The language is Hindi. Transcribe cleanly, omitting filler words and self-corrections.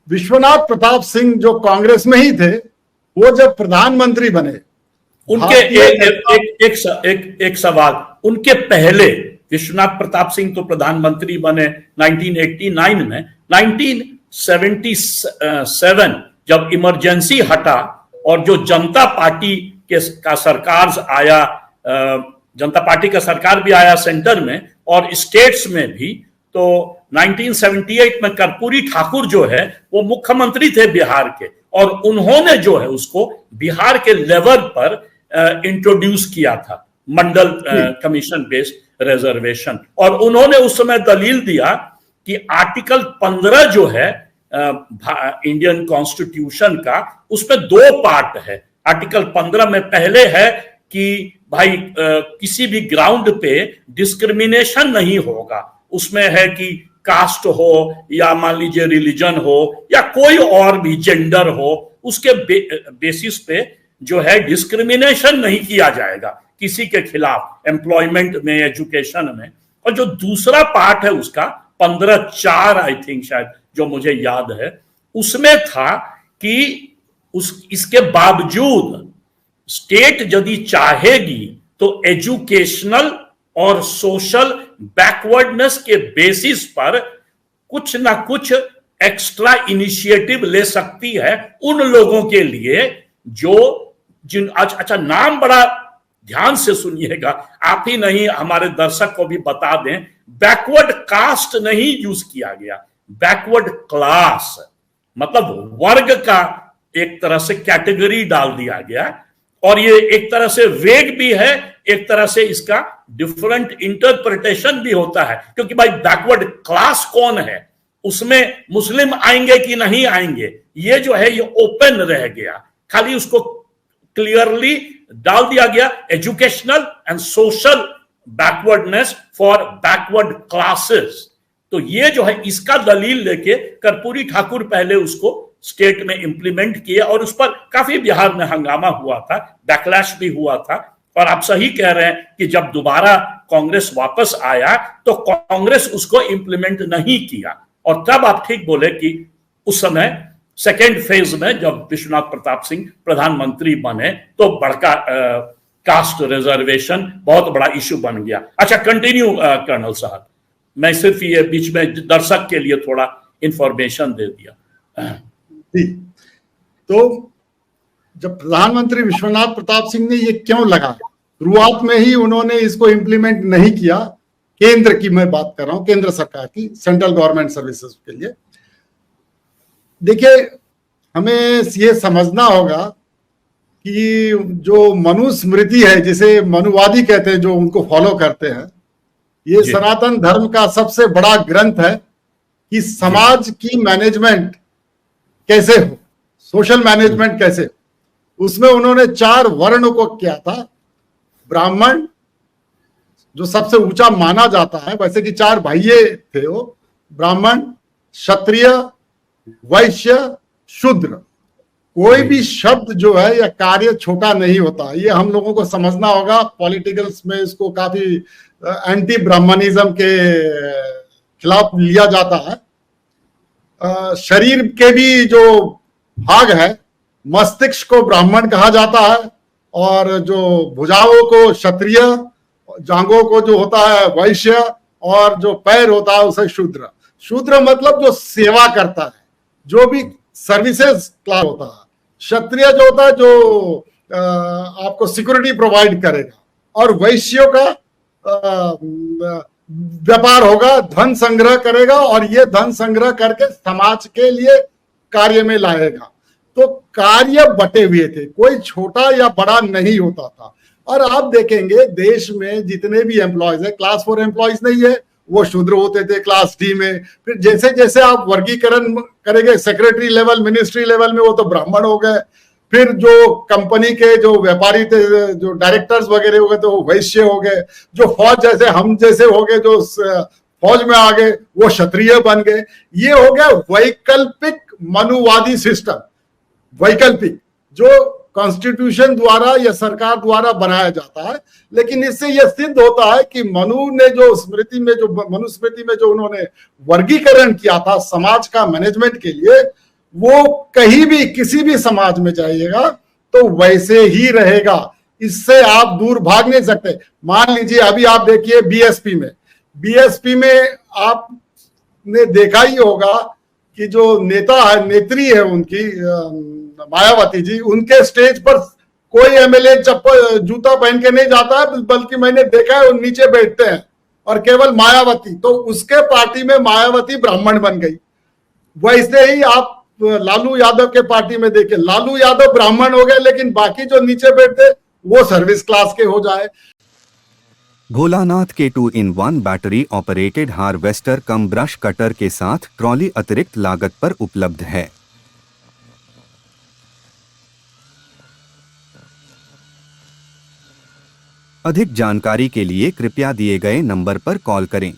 विश्वनाथ प्रताप सिंह जो कांग्रेस में ही थे, वो जब प्रधानमंत्री बने, उनके एक सवाल, उनके पहले विश्वनाथ प्रताप सिंह तो प्रधानमंत्री बने 1989 में। 1977 जब इमरजेंसी हटा और जो जनता पार्टी का सरकार आया, जनता पार्टी का सरकार भी आया सेंटर में और स्टेट्स में भी, तो 1978 में कर्पूरी ठाकुर जो है वो मुख्यमंत्री थे बिहार के, और उन्होंने जो है उसको बिहार के लेवल पर इंट्रोड्यूस किया था, मंडल कमीशन बेस्ड रिजर्वेशन। और उन्होंने उस समय दलील दिया कि आर्टिकल 15 जो है इंडियन कॉन्स्टिट्यूशन का, उसमें 2 पार्ट है। आर्टिकल 15 में पहले है कि भाई किसी भी ग्राउंड पे डिस्क्रिमिनेशन नहीं होगा, उसमें है कि कास्ट हो या मान लीजिए रिलीजन हो या कोई और भी जेंडर हो, उसके बेसिस पे जो है डिस्क्रिमिनेशन नहीं किया जाएगा किसी के खिलाफ एम्प्लॉयमेंट में, एजुकेशन में। और जो दूसरा पार्ट है उसका 15(4) आई थिंक, शायद जो मुझे याद है, उसमें था कि इसके बावजूद स्टेट यदि चाहेगी तो एजुकेशनल और सोशल बैकवर्डनेस के बेसिस पर कुछ ना कुछ एक्स्ट्रा इनिशिएटिव ले सकती है उन लोगों के लिए जो अच्छा, नाम बड़ा ध्यान से सुनिएगा, आप ही नहीं हमारे दर्शक को भी बता दें, बैकवर्ड कास्ट नहीं यूज किया गया, बैकवर्ड क्लास, मतलब वर्ग का एक तरह से कैटेगरी डाल दिया गया। और ये एक तरह से वेग भी है, एक तरह से इसका डिफरेंट इंटरप्रिटेशन भी होता है, क्योंकि भाई बैकवर्ड क्लास कौन है, उसमें मुस्लिम आएंगे कि नहीं आएंगे, ये जो है ये ओपन रह गया, खाली उसको क्लियरली डाल दिया गया, educational and social backwardness for backward classes. तो ये जो है इसका दलील लेके कर्पूरी ठाकुर पहले उसको स्टेट में इंप्लीमेंट किया, और उस पर काफी बिहार में हंगामा हुआ था, बैकलैश भी हुआ था। और आप सही कह रहे हैं कि जब दोबारा कांग्रेस वापस आया तो कांग्रेस उसको इंप्लीमेंट नहीं किया, और तब आप ठीक बोले कि उस समय सेकेंड फेज में जब विश्वनाथ प्रताप सिंह प्रधानमंत्री बने तो बड़का कास्ट रिजर्वेशन बहुत बड़ा इश्यू बन गया। अच्छा, कंटिन्यू कर्नल साहब, मैं सिर्फ ये बीच में दर्शक के लिए थोड़ा इंफॉर्मेशन दे दिया। तो जब प्रधानमंत्री विश्वनाथ प्रताप सिंह ने ये क्यों लगा, शुरुआत में ही उन्होंने इसको इंप्लीमेंट नहीं किया, केंद्र की मैं बात कर रहा हूं, केंद्र सरकार की सेंट्रल गवर्नमेंट सर्विसेज के लिए। देखिए, हमें ये समझना होगा कि जो मनुस्मृति है, जिसे मनुवादी कहते हैं, जो उनको फॉलो करते हैं, ये सनातन धर्म का सबसे बड़ा ग्रंथ है कि समाज की मैनेजमेंट कैसे हो, सोशल मैनेजमेंट कैसे। उसमें उन्होंने 4 वर्ण को किया था। ब्राह्मण जो सबसे ऊंचा माना जाता है, वैसे कि 4 भाइये थे वो, ब्राह्मण, क्षत्रिय, वैश्य, शूद्र। कोई भी शब्द जो है या कार्य छोटा नहीं होता, ये हम लोगों को समझना होगा। पॉलिटिकल्स में इसको काफी एंटी ब्राह्मणिज्म के खिलाफ लिया जाता है। शरीर के भी जो भाग है, मस्तिष्क को ब्राह्मण कहा जाता है, और जो भुजाओं को क्षत्रिय, जांघों को जो होता है वैश्य, और जो पैर होता है उसे शूद्र। शूद्र मतलब जो सेवा करता है, जो भी सर्विसेज क्लास होता है। क्षत्रिय जो होता है जो आपको सिक्योरिटी प्रोवाइड करेगा, और वैश्यों का व्यापार होगा, धन संग्रह करेगा, और ये धन संग्रह करके समाज के लिए कार्य में लाएगा। तो कार्य बटे हुए थे, कोई छोटा या बड़ा नहीं होता था। और आप देखेंगे देश में जितने भी एम्प्लॉयज है, क्लास 4 एम्प्लॉयज नहीं है, वो शूद्र होते थे क्लास डी में। फिर जैसे जैसे आप वर्गीकरण करेंगे सेक्रेटरी लेवल, मिनिस्ट्री लेवल में, वो तो ब्राह्मण हो गए। फिर जो कंपनी के जो व्यापारी थे, जो डायरेक्टर्स वगैरह हो गए, तो वो वैश्य हो गए। जो फौज जैसे हम जैसे हो गए, जो फौज में आ गए, वो क्षत्रिय बन गए। ये हो गया वैकल्पिक मनुवादी सिस्टम, वैकल्पिक, जो कॉन्स्टिट्यूशन द्वारा या सरकार द्वारा बनाया जाता है। लेकिन इससे यह सिद्ध होता है कि मनुस्मृति में जो उन्होंने वर्गीकरण किया था समाज का मैनेजमेंट के लिए, वो कहीं भी किसी भी समाज में जाइएगा तो वैसे ही रहेगा, इससे आप दूर भाग नहीं सकते। मान लीजिए अभी आप देखिए बीएसपी में आपने देखा ही होगा कि जो नेता है, नेत्री है उनकी मायावती जी, उनके स्टेज पर कोई एमएलए चप्पल जूता पहन के नहीं जाता है, बल्कि मैंने देखा है वो नीचे बैठते हैं, और केवल मायावती, तो उसके पार्टी में मायावती ब्राह्मण बन गई। वैसे ही आप लालू यादव के पार्टी में देखिए, लालू यादव ब्राह्मण हो गए, लेकिन बाकी जो नीचे बैठते वो सर्विस क्लास के हो जाए। भोलानाथ के 2-in-1 बैटरी ऑपरेटेड हार्वेस्टर कम ब्रश कटर के साथ ट्रॉली अतिरिक्त लागत पर उपलब्ध है। अधिक जानकारी के लिए कृपया दिए गए नंबर पर कॉल करें।